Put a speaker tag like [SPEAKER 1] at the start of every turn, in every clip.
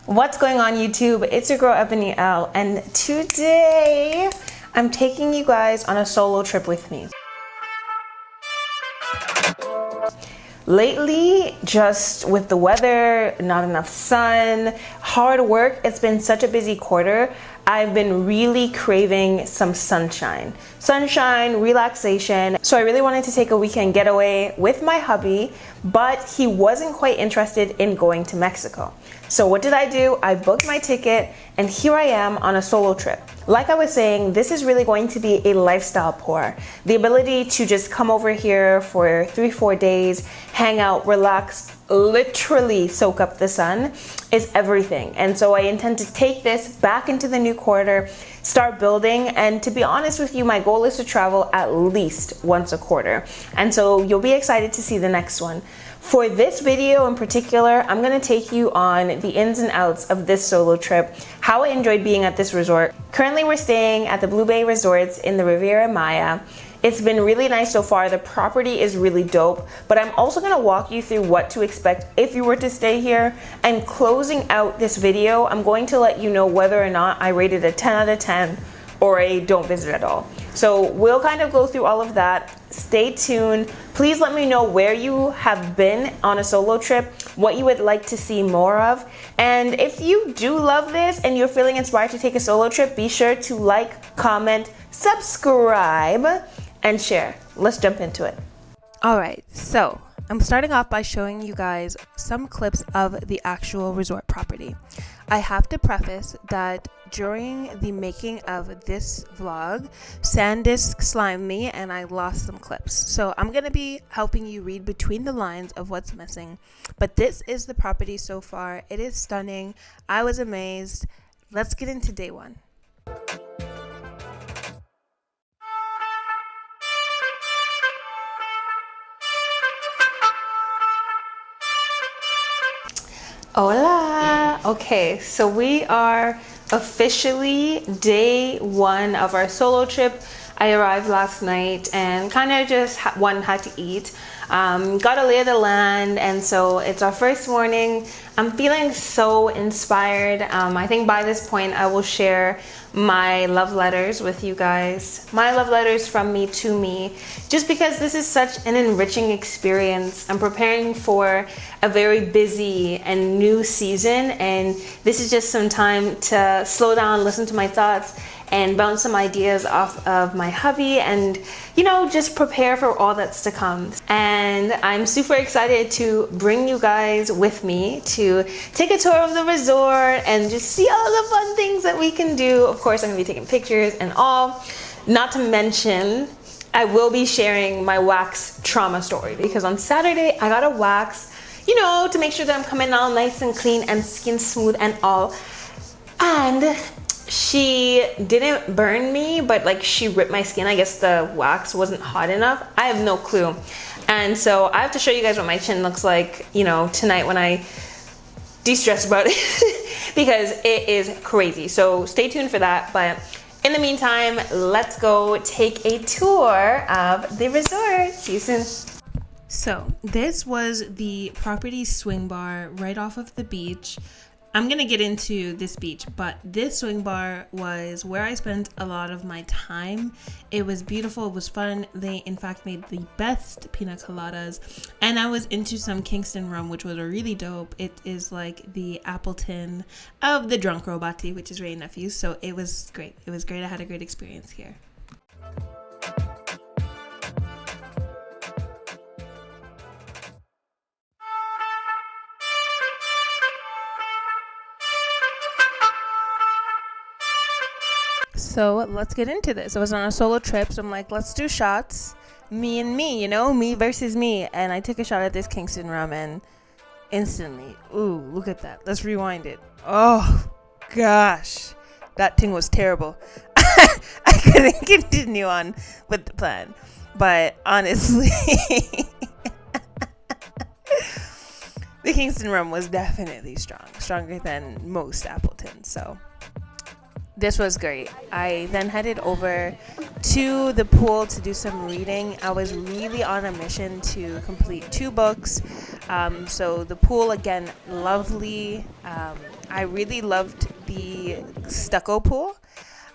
[SPEAKER 1] What's going on YouTube? It's your girl Ebony L, and today I'm taking you guys on a solo trip with me. Lately, just with the weather, not enough sun, hard work, it's been such a busy quarter. I've been really craving some sunshine, relaxation. So I really wanted to take a weekend getaway with my hubby, but he wasn't quite interested in going to Mexico. So what did I do? I booked my ticket and here I am on a solo trip. Like I was saying, this is really going to be a lifestyle pour. The ability to just come over here for 3-4 days, hang out, relax, literally soak up the sun is everything. And so I intend to take this back into the new quarter, start building, and to be honest with you, my goal is to travel at least once a quarter. And so you'll be excited to see the next one. For this video in particular, I'm gonna take you on the ins and outs of this solo trip, how I enjoyed being at this resort. Currently we're staying at the BlueBay resorts in the Riviera Maya. It's been really nice so far. The property is really dope, but I'm also gonna walk you through what to expect if you were to stay here. And closing out this video, I'm going to let you know whether or not I rated a 10 out of 10 or a don't visit at all. So we'll kind of go through all of that. Stay tuned. Please let me know where you have been on a solo trip, what you would like to see more of. And if you do love this and you're feeling inspired to take a solo trip, be sure to like, comment, subscribe, and share. Let's jump into it. All right, so I'm starting off by showing you guys some clips of the actual resort property. I have to preface that during the making of this vlog, SanDisk slimed me and I lost some clips. So I'm going to be helping you read between the lines of what's missing. But this is the property so far. It is stunning. I was amazed. Let's get into day one. Hola! Okay, so we are officially day one of our solo trip. I arrived last night and kind of just had to eat. Got a lay of the land, and so it's our first morning. I'm feeling so inspired. I think by this point I will share my love letters with you guys. My love letters from me to me, just because this is such an enriching experience. I'm preparing for a very busy and new season, and this is just some time to slow down, listen to my thoughts, and bounce some ideas off of my hubby, and you know, just prepare for all that's to come. And I'm super excited to bring you guys with me to take a tour of the resort and just see all the fun things that we can do. Of course, I'm gonna be taking pictures and all. Not to mention, I will be sharing my wax trauma story, because on Saturday I got a wax, you know, to make sure that I'm coming out nice and clean and skin smooth and all. And she didn't burn me, but like she ripped my skin. I guess the wax wasn't hot enough. I have no clue. And so I have to show you guys what my chin looks like, you know, tonight when I de-stress about it because it is crazy. So stay tuned for that. But in the meantime, let's go take a tour of the resort. See you soon. So this was the property swing bar right off of the beach. I'm gonna get into this beach, but this swing bar was where I spent a lot of my time. It was beautiful, it was fun. They in fact made the best pina coladas, and I was into some Kingston rum, which was really dope. It is like the Appleton of the drunk robati, which is Ray Nephews. So it was great. It was great. I had a great experience here. So let's get into this. I was on a solo trip, so I'm like, let's do shots. Me and me, you know, me versus me. And I took a shot at this Kingston rum and instantly, ooh, look at that. Let's rewind it. Oh, gosh. That thing was terrible. I couldn't continue on with the plan. But honestly, the Kingston rum was definitely strong. Stronger than most Appletons, so this was great. I then headed over to the pool to do some reading. I was really on a mission to complete 2 books. So the pool, again, lovely. I really loved the stucco pool.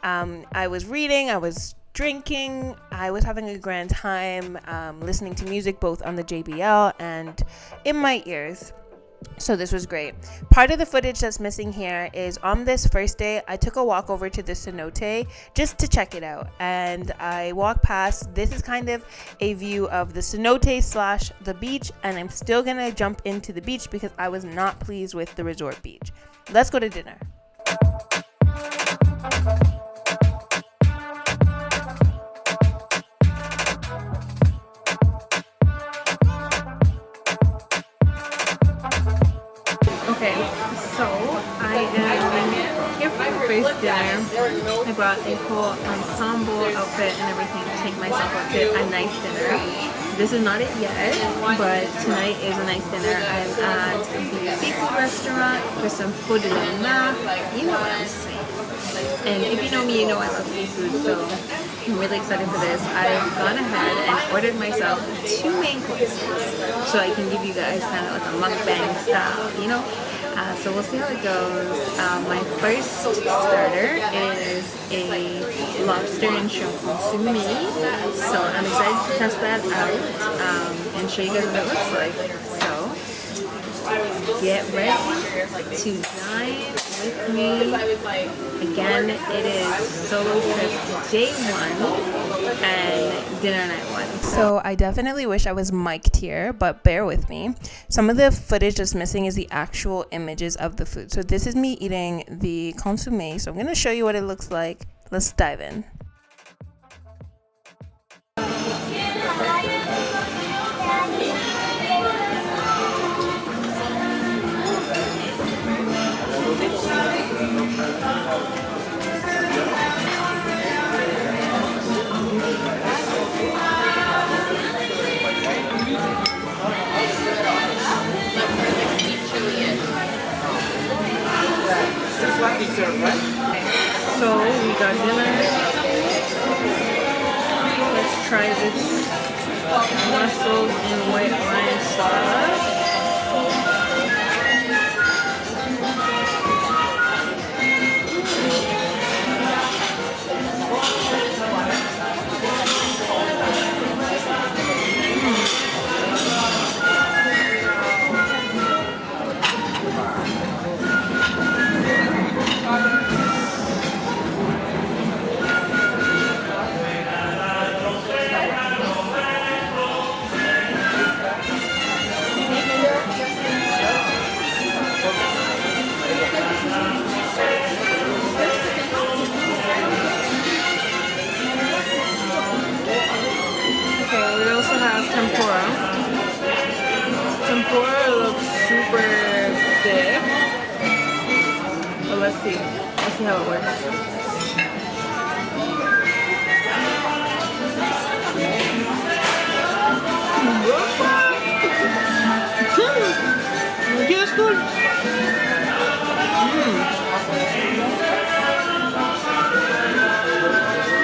[SPEAKER 1] I was reading, I was drinking, I was having a grand time, listening to music both on the JBL and in my ears. So this was great. Part of the footage that's missing here is on this first day, I took a walk over to the cenote just to check it out. And I walked past. This is kind of a view of the cenote / the beach. And I'm still going to jump into the beach because I was not pleased with the resort beach. Let's go to dinner. Okay, so I am here for the first dinner. I brought a whole ensemble outfit and everything to take myself out to a nice dinner. This is not it yet, but tonight is a nice dinner. I'm at the seafood restaurant for some food de la mer. You know what I'm saying. And if you know me, you know I love seafood, so I'm really excited for this. I've gone ahead and ordered myself 2 main courses, so I can give you guys kind of like a mukbang style, you know? So we'll see how it goes. My first starter is a lobster and shrimp consomme, so I'm excited to test that out and show you guys what it looks like. So get ready to dine with me. Again, it is solo trip day 1 and dinner night 1. So I definitely wish I was mic'd here, but bear with me. Some of the footage that's missing is the actual images of the food. So this is me eating the consomme. So I'm going to show you what it looks like. Let's dive in. So we got dinner. Let's try this mussels and white wine sauce. Tempura looks super thick, but let's see how it works. Yes, good.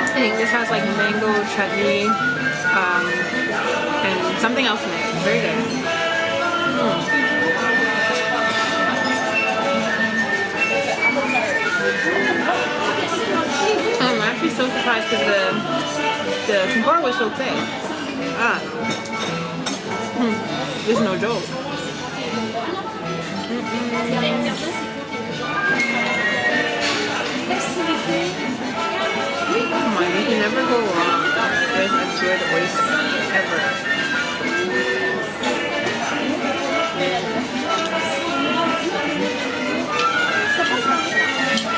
[SPEAKER 1] I think this has like mango chutney and something else in it. Very good. I'm actually so surprised because the tempura was so thick. This is no joke. Come on, you can never go wrong with a good oyster ever.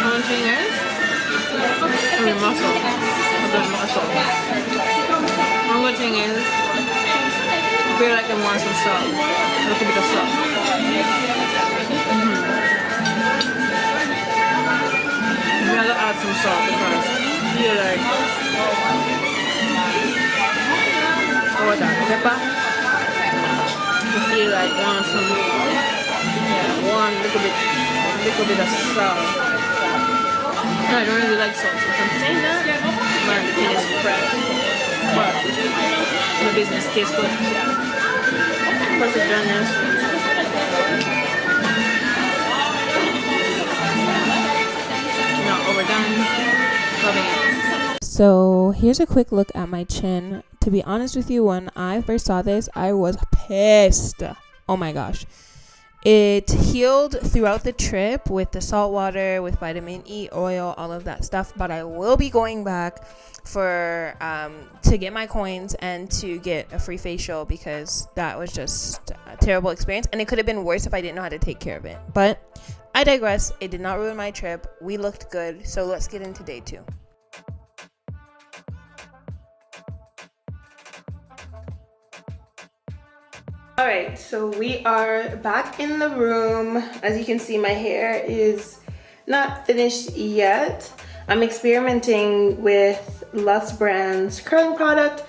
[SPEAKER 1] One thing is, mussel. A good mussel. One good thing is, I feel like I want some salt. A little bit of salt. I'm gonna add some salt because I feel like pepper. I feel like one little bit of salt. I don't really like salt, so if I'm saying that, my opinion is crap. But the business tastes good. Perfect doneness. Loving it.
[SPEAKER 2] So here's a quick look at my chin. To be honest with you, when I first saw this, I was pissed. Oh my gosh. It healed throughout the trip with the salt water, with vitamin E oil, all of that stuff. But I will be going back for to get my coins and to get a free facial, because that was just a terrible experience. And it could have been worse if I didn't know how to take care of it. But I digress. It did not ruin my trip. We looked good. So let's get into day 2.
[SPEAKER 1] All right, so we are back in the room. As you can see, my hair is not finished yet. I'm experimenting with Lust Brand's curling product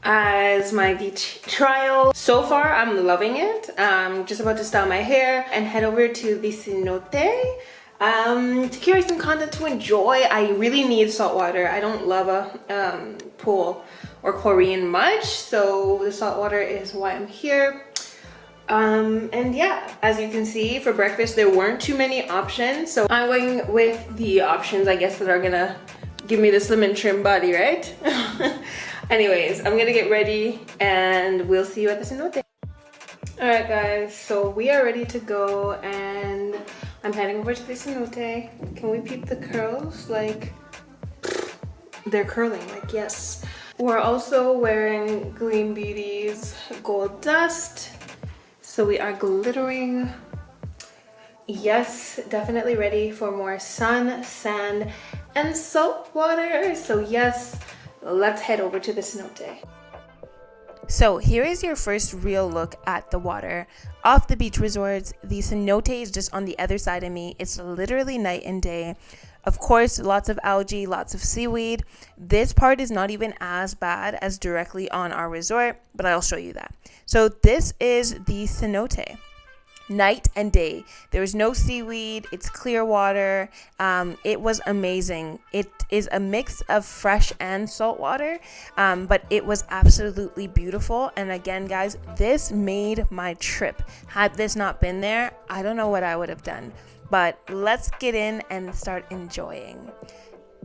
[SPEAKER 1] as my beach trial. So far, I'm loving it. I'm just about to style my hair and head over to the cenote to carry some content to enjoy. I really need salt water. I don't love a pool or chlorine much, so the salt water is why I'm here. And yeah, as you can see, for breakfast there weren't too many options, so I'm going with the options, I guess, that are gonna give me the slim and trim body, right? Anyways, I'm gonna get ready and we'll see you at the cenote. All right guys, so we are ready to go and I'm heading over to the cenote. Can we peep the curls? Like, they're curling, like, yes. We're also wearing Gleam Beauty's Gold Dust. So we are glittering. Yes, definitely ready for more sun, sand, and salt water. So yes, let's head over to the cenote.
[SPEAKER 2] So here is your first real look at the water. Off the beach resorts, the cenote is just on the other side of me. It's literally night and day. Of course, lots of algae, lots of seaweed. This part is not even as bad as directly on our resort, but I'll show you that. So this is the cenote. Night and day. There is no seaweed. It's clear water. It was amazing. It is a mix of fresh and salt water, but it was absolutely beautiful. And again, guys, this made my trip. Had this not been there, I don't know what I would have done. But let's get in and start enjoying.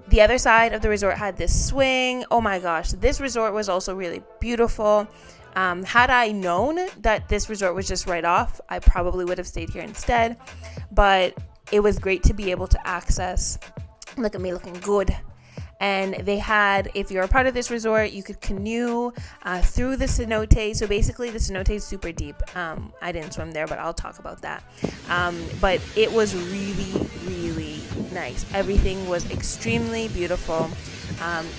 [SPEAKER 2] The other side of the resort had this swing. Oh my gosh, this resort was also really beautiful. Had I known that this resort was just right off, I probably would have stayed here instead. But it was great to be able to access. Look at me looking good. And they had, if you're a part of this resort, you could canoe through the cenote. So basically the cenote is super deep. I didn't swim there, but I'll talk about that. But it was really, really nice. Everything was extremely beautiful.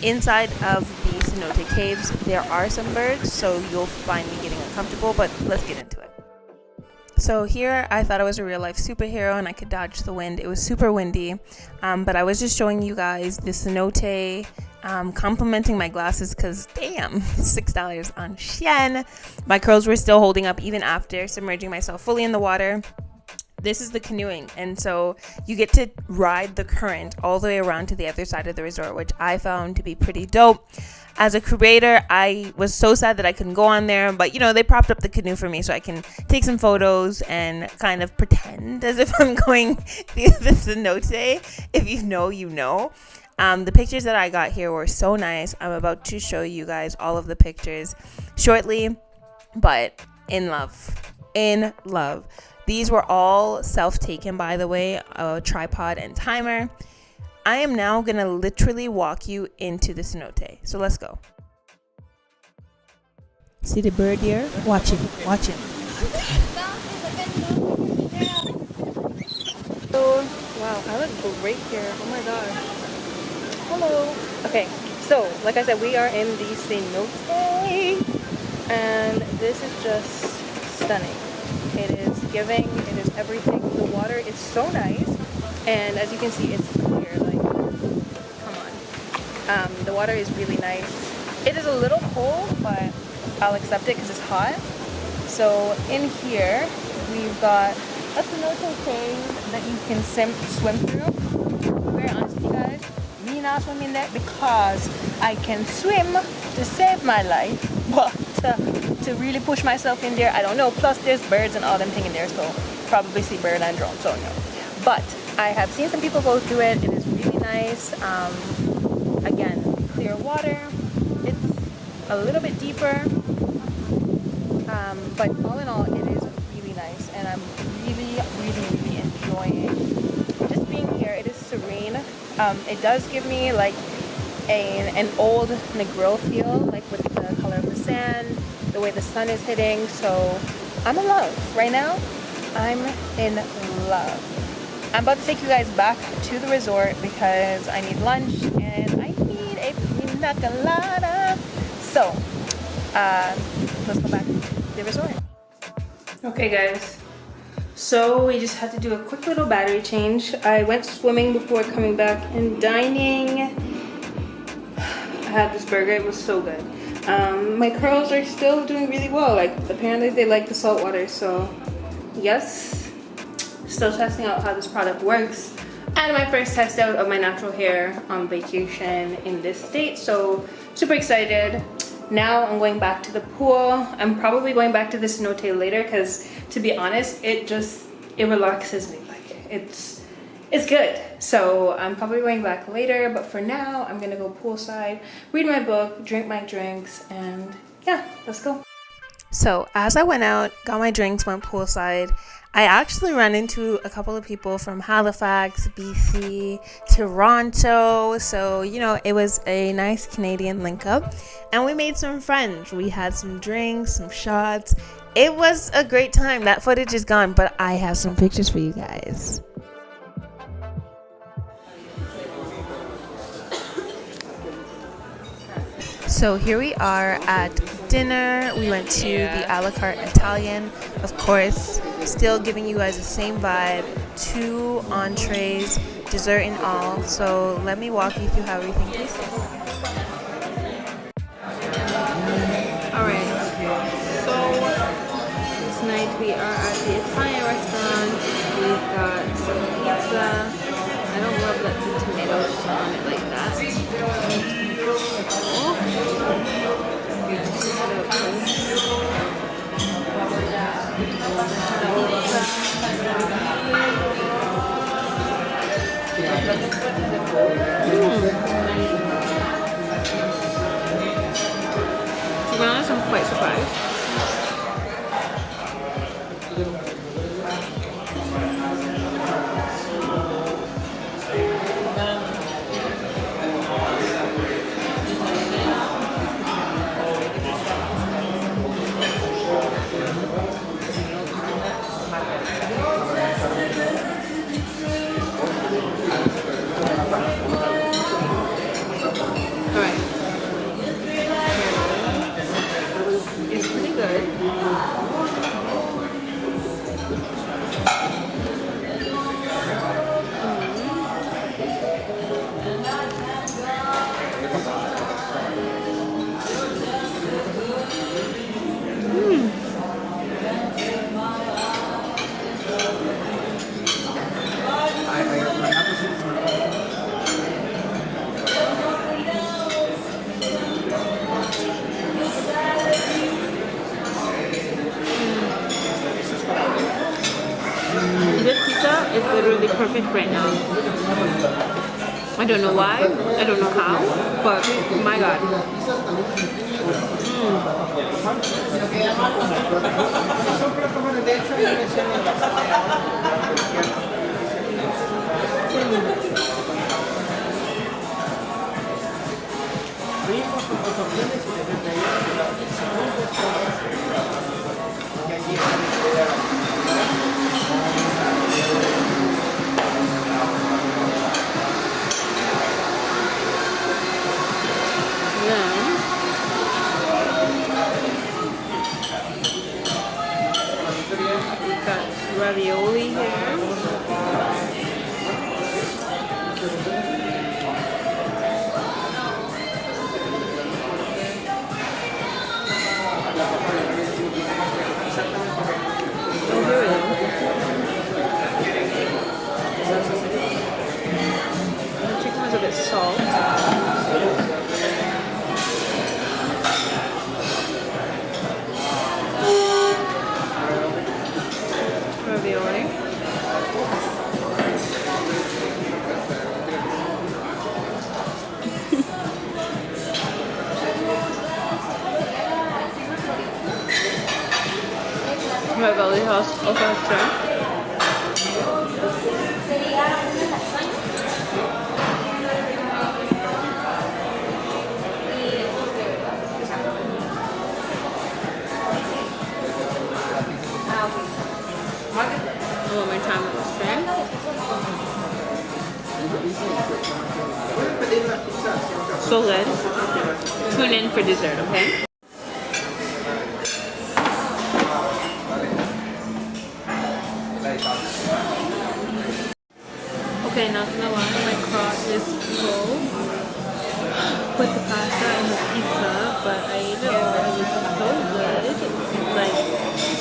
[SPEAKER 2] Inside of the cenote caves, there are some birds, so you'll find me getting uncomfortable, but let's get into it. So here I thought I was a real life superhero and I could dodge the wind. It was super windy, but I was just showing you guys the cenote, complimenting my glasses because damn, $6 on Shein. My curls were still holding up even after submerging myself fully in the water. This is the canoeing, and so you get to ride the current all the way around to the other side of the resort, which I found to be pretty dope. As a creator, I was so sad that I couldn't go on there, but you know, they propped up the canoe for me so I can take some photos and kind of pretend as if I'm going through the cenote. If you know, you know. The pictures that I got here were so nice. I'm about to show you guys all of the pictures shortly, but in love. These were all self-taken, by the way, a tripod and timer. I am now going to literally walk you into the cenote. So let's go. See the bird here? Watch him.
[SPEAKER 1] Oh, wow, I look great here. Oh my gosh. Hello. Okay, so like I said, we are in the cenote, and this is just stunning. It is giving, it is everything. The water is so nice, and as you can see, it's clear. Like, come on. The water is really nice. It is a little cold, but I'll accept it because it's hot. So in here, we've got a cenote cave that you can swim through. Very honestly, guys, me not swimming there because I can swim to save my life, but to really push myself in there, I don't know. Plus there's birds and all them thing in there, so probably see bird and drone, so no. But I have seen some people go through it. It is really nice.
[SPEAKER 2] Again, clear water. It's a little bit deeper, but all in all, it is really nice, and I'm really enjoying just being here. It is serene. It does give me like an old Negril feel, like with the color of the sand, the way the sun is hitting. So I'm in love right now. I'm in love. I'm about to take you guys back to the resort because I need lunch and I need a pina colada. So let's go back to the resort.
[SPEAKER 1] Okay guys, so we just had to do a quick little battery change. I went swimming before coming back and dining. I had this burger, it was so good. My curls are still doing really well. Like, apparently they like the salt water, so yes. Still testing out how this product works. And my first test out of my natural hair on vacation in this state, so super excited. Now I'm going back to the pool. I'm probably going back to the cenote later because, to be honest, it relaxes me. Like, it's good. So I'm probably going back later, but for now I'm gonna go poolside, read my book, drink my drinks, and yeah, let's go.
[SPEAKER 2] So as I went out, got my drinks, went poolside, I actually ran into a couple of people from Halifax, BC, Toronto. So, you know, it was a nice Canadian link up and we made some friends. We had some drinks, some shots. It was a great time. That footage is gone, but I have some pictures for you guys. So here we are at dinner. We went to the a la carte Italian, of course, still giving you guys the same vibe. 2 entrees, dessert and all. So let me walk you through how everything tasted.
[SPEAKER 1] Alright, so this night we are at the Italian restaurant. We've got some pizza. I don't love that the tomatoes on it like that. To be honest, I'm quite surprised. This pizza is literally perfect right now. I don't know why, I don't know how, but my god. We've got ravioli here. also has shrimp. One more time with the shrimp. So good. Tune in for dessert, okay? Okay, not gonna lie, my craw is full with the pasta and the pizza, but I ate it all. It was so good. Like,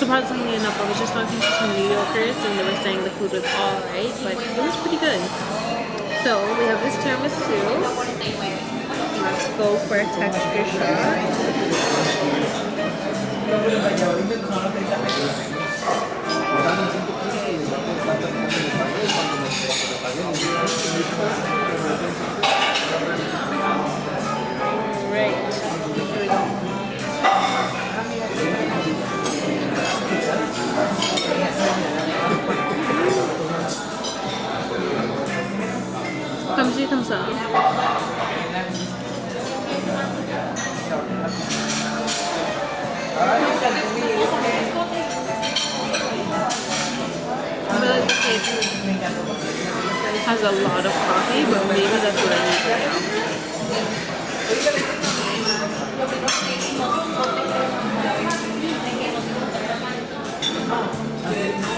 [SPEAKER 1] surprisingly enough, I was just talking to some New Yorkers and they were saying the food was alright, but it was pretty good. So, we have this tiramisu. Let's go for a texture shot. Right. Here we go. Kamsi kamsa. I feel like the cake has a lot of coffee, but maybe that's what I need right now.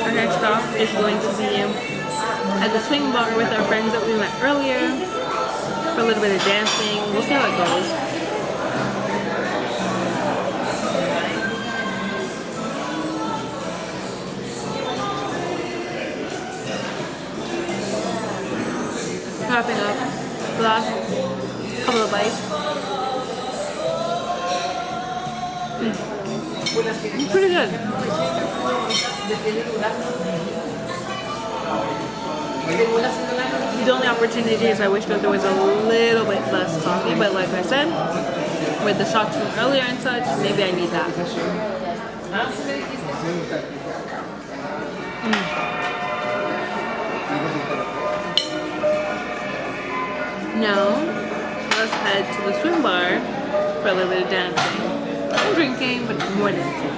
[SPEAKER 1] Our next stop is going to be at the swing bar with our friends that we met earlier for a little bit of dancing. We'll see how it goes. Wrapping up the last couple of bites. It's pretty good. The only opportunity is I wish that there was a little bit less coffee, but like I said, with the shots from earlier and such, maybe I need that. Now, let's head to the swim bar for a little bit of dancing. And drinking, but more dancing.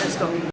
[SPEAKER 1] Let's go.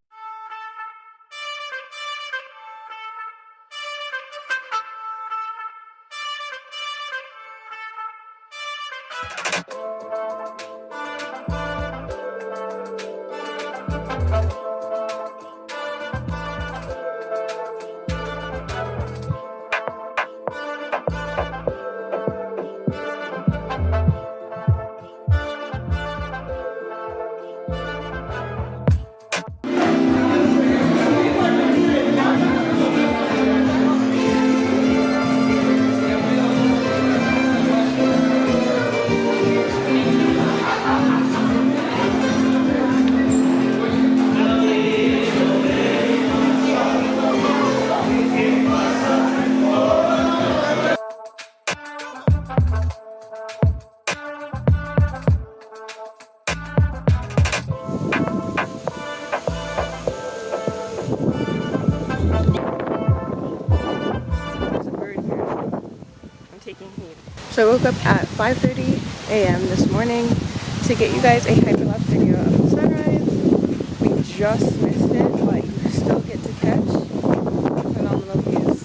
[SPEAKER 1] So I woke up at 5:30 a.m. this morning to get you guys a hyperlapse video of the sunrise. We just missed it, but you still get to catch phenomenal views.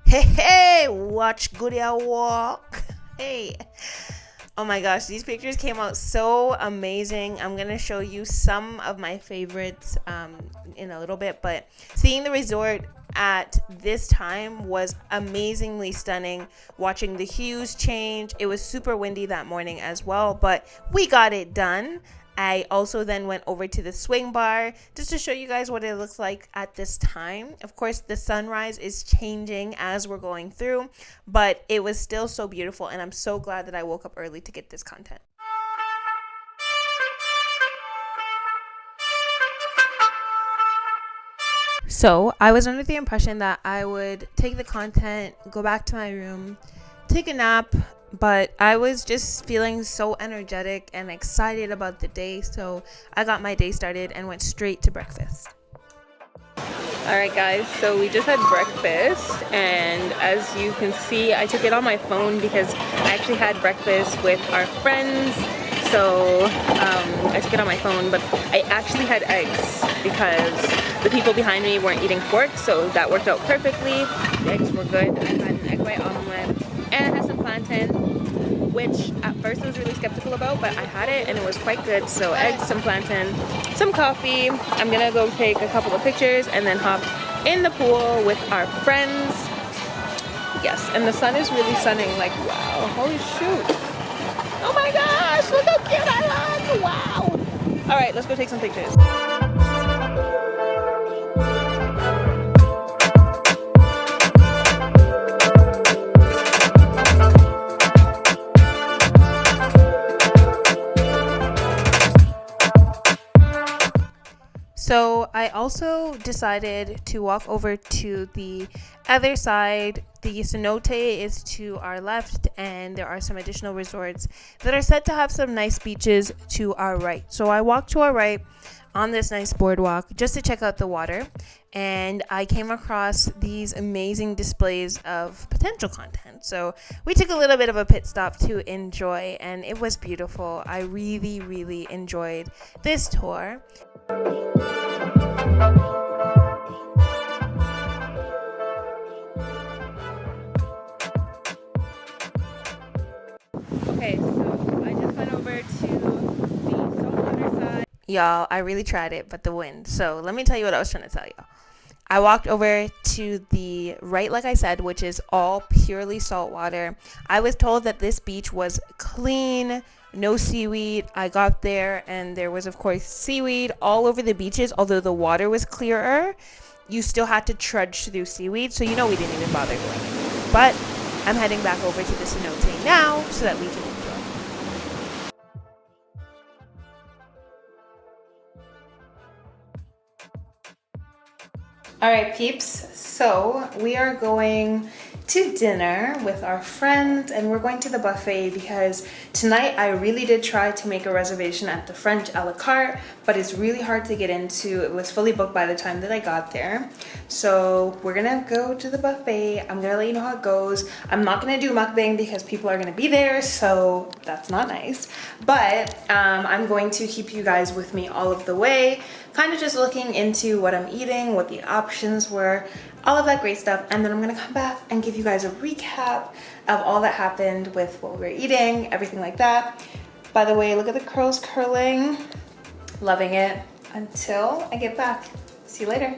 [SPEAKER 2] Hey, watch Goodia walk. Hey. Oh my gosh, these pictures came out so amazing. I'm going to show you some of my favorites in a little bit, but seeing the resort at this time was amazingly stunning. Watching the hues change. It was super windy that morning as well, but we got it done. I also then went over to the swing bar just to show you guys what it looks like at this time. Of course, the sunrise is changing as we're going through, but it was still so beautiful, and I'm so glad that I woke up early to get this content. So I was under the impression that I would take the content, go back to my room, take a nap, but I was just feeling so energetic and excited about the day, so I got my day started and went straight to breakfast.
[SPEAKER 1] Alright guys, so we just had breakfast, and as you can see, I took it on my phone because I actually had breakfast with our friends. So I took it on my phone, but I actually had eggs because the people behind me weren't eating pork, so that worked out perfectly. The eggs were good. I had an egg white omelet, and I had some plantain, which at first I was really skeptical about, but I had it and it was quite good. So eggs, some plantain, some coffee. I'm gonna go take a couple of pictures and then hop in the pool with our friends. Yes, and the sun is really sunning, like wow, holy shoot. Oh my gosh, look how cute I look, wow. All right, let's go take some pictures.
[SPEAKER 2] So I also decided to walk over to the other side. The cenote is to our left, and there are some additional resorts that are said to have some nice beaches to our right. So I walked to our right on this nice boardwalk just to check out the water, and I came across these amazing displays of potential content. So we took a little bit of a pit stop to enjoy, and it was beautiful. I really, really enjoyed this tour.
[SPEAKER 1] Okay, so I just went over to the saltwater side.
[SPEAKER 2] Y'all, I really tried it, but the wind. So let me tell you what I was trying to tell y'all. I walked over to the right, like I said, which is all purely salt water. I was told that this beach was clean, no seaweed. I got there and there was, of course, seaweed all over the beaches. Although the water was clearer, you still had to trudge through seaweed. So, we didn't even bother going in. But I'm heading back over to the cenote now so that we can enjoy. All right, peeps, so we are going to dinner with our friends, and we're going to the buffet because tonight I really did try to make a reservation at the French a la carte, but it's really hard to get into. It was fully booked by the time that I got there. So we're gonna go to the buffet. I'm gonna let you know how it goes. I'm not gonna do mukbang because people are gonna be there, so that's not nice. But I'm going to keep you guys with me all of the way, kind of just looking into what I'm eating, what the options were, all of that great stuff, and then I'm gonna come back and give you guys a recap of all that happened with what we were eating, everything like that. By the way, look at the curls curling. Loving it until I get back. See you later.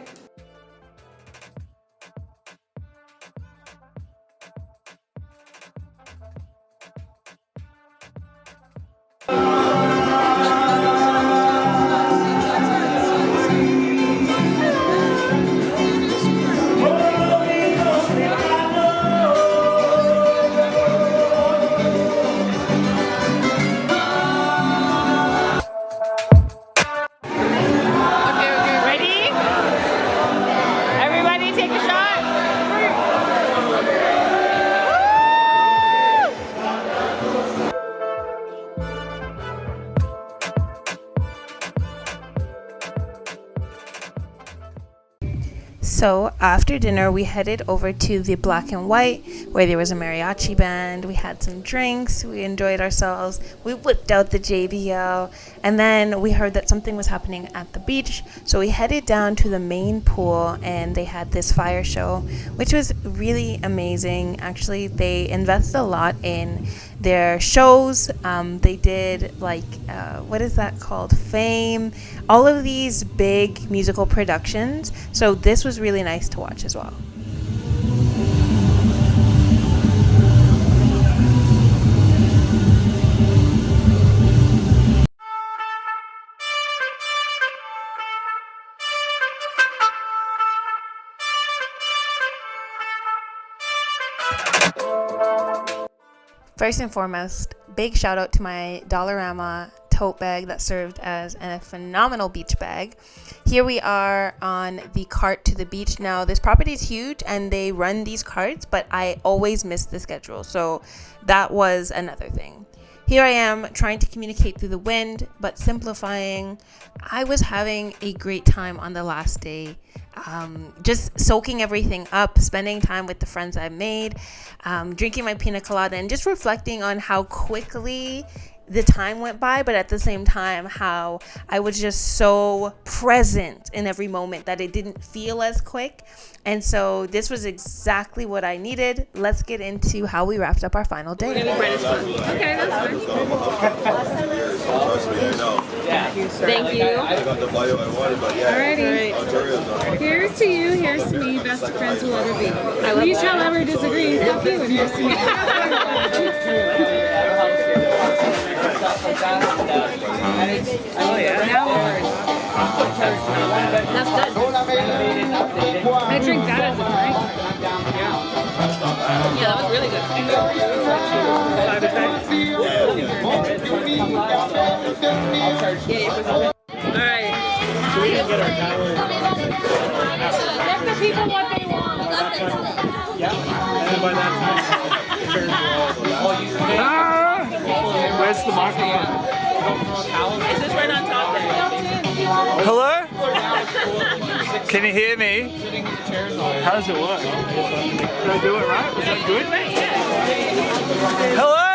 [SPEAKER 2] So after dinner, we headed over to the Black and White, where there was a mariachi band. We had some drinks, we enjoyed ourselves, we whipped out the JBL, and then we heard that something was happening at the beach. So we headed down to the main pool, and they had this fire show, which was really amazing. Actually, they invested a lot in their shows. They did what is that called? Fame. All of these big musical productions. So this was really nice to watch as well. First and foremost, big shout out to my Dollarama tote bag that served as a phenomenal beach bag. Here we are on the cart to the beach. Now, this property is huge and they run these carts, but I always miss the schedule. So that was another thing. Here I am trying to communicate through the wind, but simplifying. I was having a great time on the last day, just soaking everything up, spending time with the friends I made, drinking my pina colada, and just reflecting on how quickly the time went by, but at the same time how I was just so present in every moment that it didn't feel as quick. And so this was exactly what I needed. Let's get into how we wrapped up our final day.
[SPEAKER 3] Okay, that's fine. Thank you. Alrighty. Here's to you, here's to me, best of friends will ever be. We shall ever disagree. Fuck you, and here's to me. Oh yeah. Now that's good. I drink that as a drink. Yeah, that was really good. Alright. Give the people what they want.
[SPEAKER 4] Where's the microphone?
[SPEAKER 3] It's just right on top there.
[SPEAKER 4] Hello? Can you hear me? How does it work? Did I do it right? Was that good? Hello?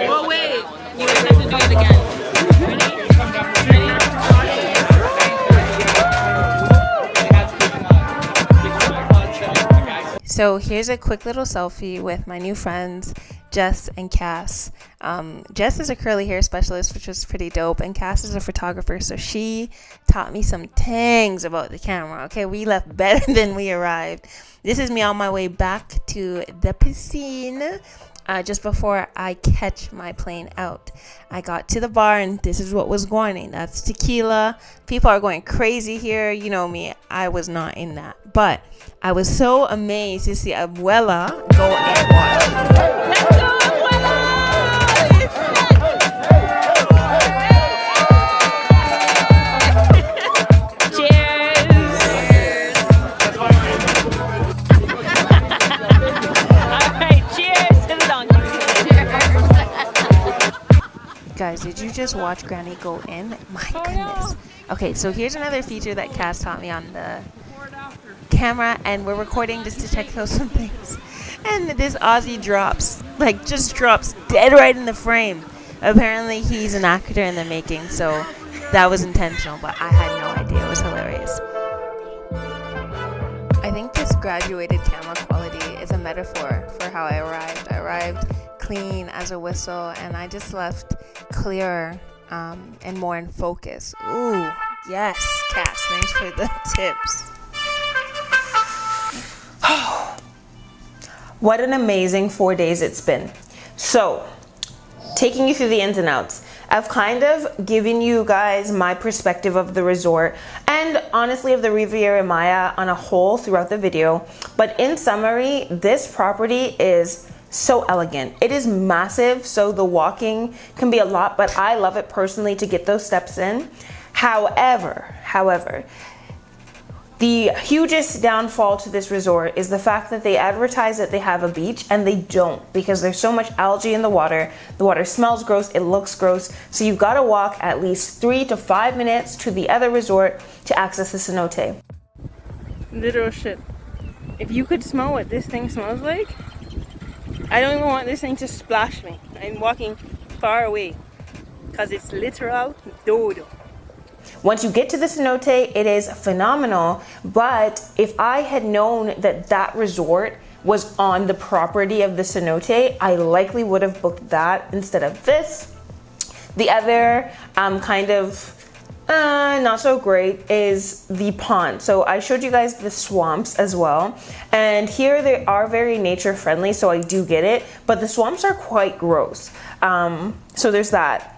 [SPEAKER 3] Oh wait, you guys have to do it again. Ready?
[SPEAKER 2] So here's a quick little selfie with my new friends, Jess and Cass. Jess is a curly hair specialist, which was pretty dope, and Cass is a photographer, so she taught me some things about the camera. Okay, we left better than we arrived. This is me on my way back to the piscine. Just before I catch my plane out. I got to the bar and this is what was going on. That's tequila. People are going crazy here. You know me, I was not in that. But I was so amazed to see Abuela go and watch. Let's go, Abuela! Guys, did you just watch Granny go in? My goodness. Okay, so here's another feature that Cass taught me on the camera, and we're recording just to check out some things. And this Aussie drops, like just drops dead right in the frame. Apparently he's an actor in the making, so that was intentional, but I had no idea. It was hilarious. I think this graduated camera quality is a metaphor for how I arrived. I arrived clean as a whistle, and I just left clearer and more in focus. Ooh, yes, Cass, thanks for the tips.
[SPEAKER 1] What an amazing 4 days it's been. So, taking you through the ins and outs. I've kind of given you guys my perspective of the resort and honestly of the Riviera Maya on a whole throughout the video. But in summary, this property is so elegant. It is massive, so the walking can be a lot, but I love it personally to get those steps in. However, the hugest downfall to this resort is the fact that they advertise that they have a beach and they don't, because there's so much algae in the water. The water smells gross, it looks gross, so you've got to walk at least 3 to 5 minutes to the other resort to access the cenote.
[SPEAKER 5] Literal shit. If you could smell what this thing smells like, I don't even want this thing to splash me. I'm walking far away because it's literal dodo.
[SPEAKER 1] Once you get to the cenote, it is phenomenal, but if I had known that that resort was on the property of the cenote, I likely would have booked that instead of this. The other kind of not so great is the pond. So I showed you guys the swamps as well, and here they are very nature friendly, so I do get it, but the swamps are quite gross. So there's that.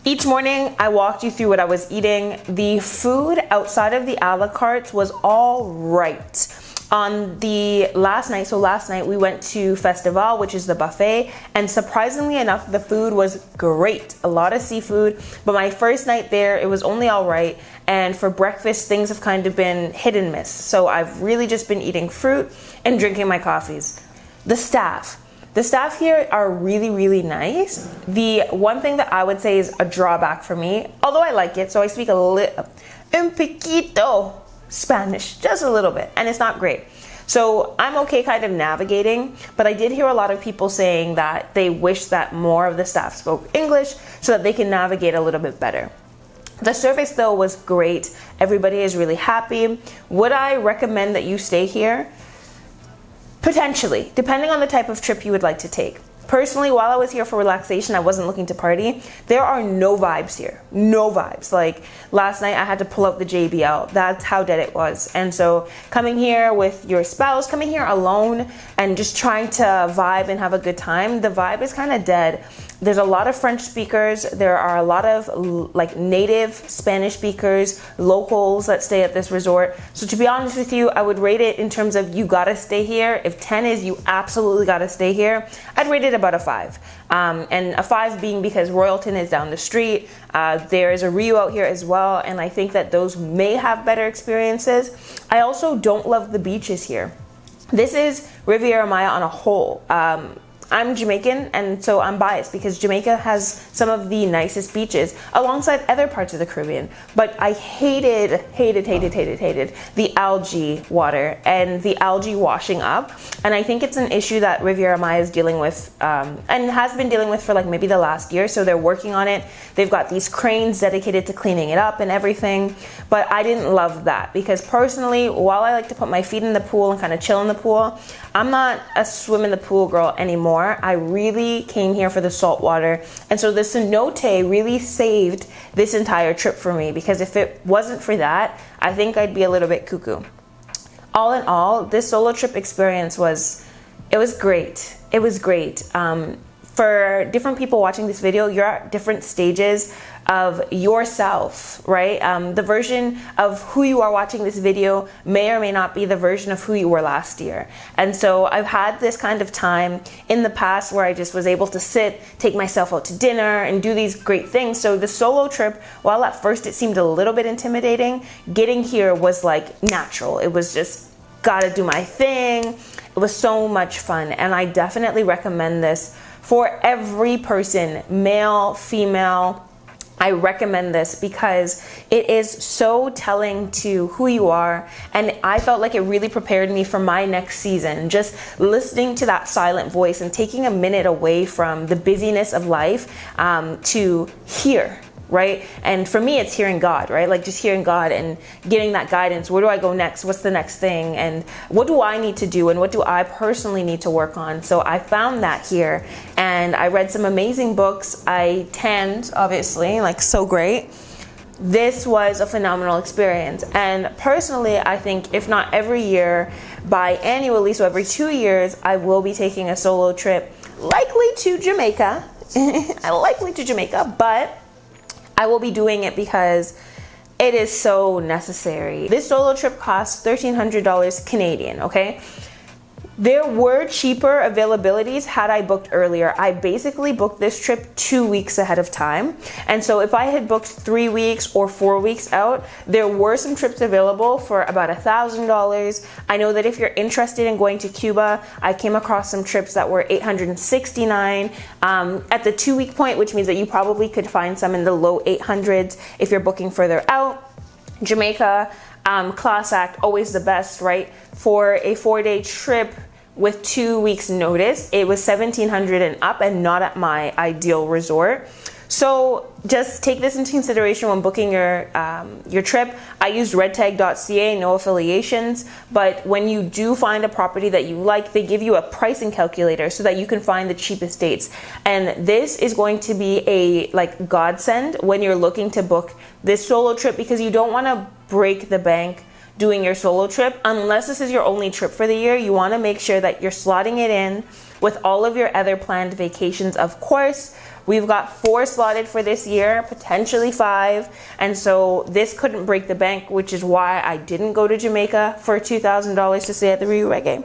[SPEAKER 1] Each morning I walked you through what I was eating. The food outside of the a la cartes was all right. On the last night, so last night we went to Festival, which is the buffet, and surprisingly enough, the food was great. A lot of seafood, but my first night there, it was only all right. And for breakfast, things have kind of been hit and miss. So I've really just been eating fruit and drinking my coffees. The staff here are really, really nice. The one thing that I would say is a drawback for me, although I like it, so I speak un poquito Spanish, just a little bit, and it's not great. So I'm okay kind of navigating, but I did hear a lot of people saying that they wish that more of the staff spoke English so that they can navigate a little bit better. The service though was great. Everybody is really happy. Would I recommend that you stay here? Potentially, depending on the type of trip you would like to take. Personally, while I was here for relaxation, I wasn't looking to party. There are no vibes here. No vibes. Like last night I had to pull out the JBL. That's how dead it was. And so coming here with your spouse, coming here alone and just trying to vibe and have a good time, the vibe is kind of dead. There's a lot of French speakers. There are a lot of like native Spanish speakers, locals that stay at this resort. So to be honest with you, I would rate it in terms of you gotta stay here. If 10 is you absolutely gotta stay here, I'd rate it about a 5. And a 5 being because Royalton is down the street. There is a Rio out here as well, and I think that those may have better experiences. I also don't love the beaches here. This is Riviera Maya on a whole. I'm Jamaican, and so I'm biased because Jamaica has some of the nicest beaches alongside other parts of the Caribbean. But I hated the algae water and the algae washing up. And I think it's an issue that Riviera Maya is dealing with and has been dealing with for like maybe the last year. So they're working on it. They've got these cranes dedicated to cleaning it up and everything. But I didn't love that because personally, while I like to put my feet in the pool and kind of chill in the pool, I'm not a swim in the pool girl anymore. I really came here for the salt water. And so the cenote really saved this entire trip for me because if it wasn't for that, I think I'd be a little bit cuckoo. All in all, this solo trip experience was great. It was great. For different people watching this video, you're at different stages of yourself, right? The version of who you are watching this video may or may not be the version of who you were last year. And so I've had this kind of time in the past where I just was able to sit, take myself out to dinner and do these great things. So the solo trip, while at first it seemed a little bit intimidating, getting here was like natural. It was just gotta do my thing. It was so much fun. And I definitely recommend this for every person, male, female. I recommend this because it is so telling to who you are, and I felt like it really prepared me for my next season. Just listening to that silent voice and taking a minute away from the busyness of life to hear, right? And for me, it's hearing God, right? Like just hearing God and getting that guidance. Where do I go next? What's the next thing? And what do I need to do? And what do I personally need to work on? So I found that here, and I read some amazing books. I tanned, obviously, like so great. This was a phenomenal experience. And personally, I think if not every year, biannually, so every 2 years, I will be taking a solo trip, likely to Jamaica. But I will be doing it because it is so necessary. This solo trip costs $1,300 Canadian, okay? There were cheaper availabilities had I booked earlier. I basically booked this trip 2 weeks ahead of time. And so if I had booked 3 weeks or 4 weeks out, there were some trips available for about $1,000. I know that if you're interested in going to Cuba, I came across some trips that were $869 at the 2 week point, which means that you probably could find some in the low 800s if you're booking further out. Jamaica, class act, always the best, right? For a 4-day trip with 2 weeks notice, it was $1,700 and up, and not at my ideal resort. So just take this into consideration when booking your trip. I used redtag.ca, no affiliations, but when you do find a property that you like, they give you a pricing calculator so that you can find the cheapest dates. And this is going to be a like godsend when you're looking to book this solo trip, because you don't want to break the bank doing your solo trip. Unless this is your only trip for the year, you want to make sure that you're slotting it in with all of your other planned vacations, of course. We've got 4 slotted for this year, potentially 5. And so this couldn't break the bank, which is why I didn't go to Jamaica for $2,000 to stay at the Rio Reggae.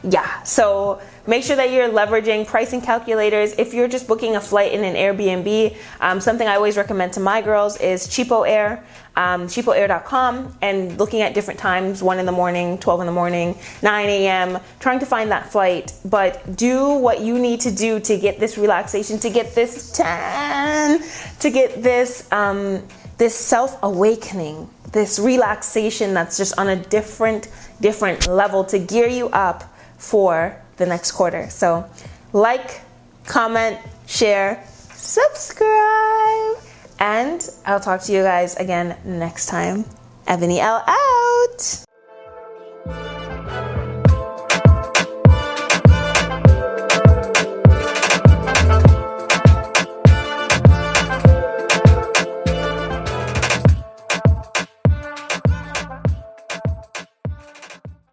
[SPEAKER 1] Yeah, so make sure that you're leveraging pricing calculators. If you're just booking a flight in an Airbnb, something I always recommend to my girls is Cheapo Air, cheapoair.com, and looking at different times, 1 in the morning, 12 in the morning, 9 a.m., trying to find that flight. But do what you need to do to get this relaxation, to get this tan, to get this, this self-awakening, this relaxation that's just on a different level to gear you up for the next quarter. So like, comment, share, subscribe, and I'll talk to you guys again next time. Ebony L out.